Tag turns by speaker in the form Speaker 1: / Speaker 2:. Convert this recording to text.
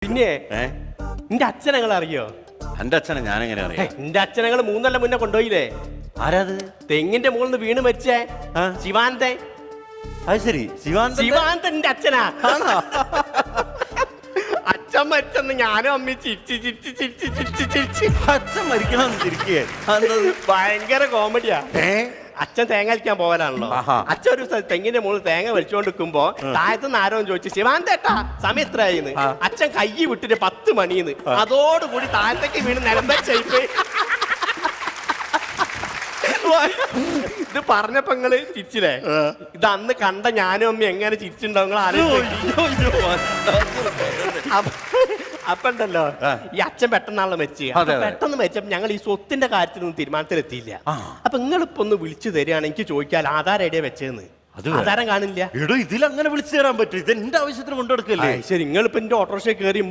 Speaker 1: പിന്നെ നിന്റെ അച്ഛനങ്ങൾ അറിയോ?
Speaker 2: എന്റെ അച്ഛനെ ഞാൻ എങ്ങനെ അറിയാം?
Speaker 1: നിന്റെ അച്ഛനങ്ങൾ 3 കൊല്ലം മുന്നേ കൊണ്ടുപോയില്ലേ?
Speaker 2: ആരാത്?
Speaker 1: തെങ്ങിന്റെ മുകളിൽ നിന്ന് വീണ് മരിച്ചേ ശിവാന്തൻ.
Speaker 2: അത് ശരി,
Speaker 1: ശിവാന്തന്റെ അച്ഛനാ. അച്ഛൻ മരിച്ചെന്ന് ഞാനും അമ്മി ചിരിച്ച്
Speaker 2: അച്ഛൻ മരിക്കണമെന്ന് ചിരിക്കേ?
Speaker 1: ഭയങ്കര കോമഡിയാ. അച്ഛൻ തേങ്ങ വലിക്കാൻ പോകാനാണല്ലോ. അച്ഛൻ ഒരു തെങ്ങിന്റെ മുകളിൽ തേങ്ങ വലിച്ചോണ്ടിരിക്കുമ്പോ താഴത്തുനിന്ന് ആരോ ചോദിച്ചു, ശിവാന്തേട്ടാ സമയം എത്രയായിന്ന്? അച്ഛൻ കൈ വിട്ടിട്ട് 10 മണിന്ന്. അതോടുകൂടി താഴത്തേക്ക് വീണ് നിലമ്പേച്ചയിപ്പ്. ഇത് പറഞ്ഞപ്പോ നിങ്ങള് ചിരിച്ചില്ലേ? ഇത് അന്ന് കണ്ട ഞാനും അമ്മ എങ്ങനെ ചിരിച്ചിട്ടുണ്ടാവും അപ്പൊ ഉണ്ടല്ലോ, ഈ അച്ഛൻ പെട്ടെന്നാണല്ലോ മരിച്ചു. പെട്ടെന്ന് മരിച്ചപ്പോ ഞങ്ങൾ ഈ സ്വത്തിന്റെ കാര്യത്തിലൊന്നും തീരുമാനത്തിലെത്തിയില്ല. അപ്പൊ നിങ്ങളിപ്പോ ഒന്ന് വിളിച്ചു തരികയാണ്, എനിക്ക് ചോദിക്കാൻ ആധാരം എവിടെയാ വെച്ചതെന്ന്. ആധാരം കാണില്ല.
Speaker 2: ഇതിൽ അങ്ങനെ വിളിച്ചു തരാൻ പറ്റും? ഇത് എന്റെ ആവശ്യത്തിന് കൊണ്ടുകൊടുക്കല്ലേ?
Speaker 1: ശരി, നിങ്ങളിപ്പോ എന്റെ ഓട്ടോറിക്ഷ കയറി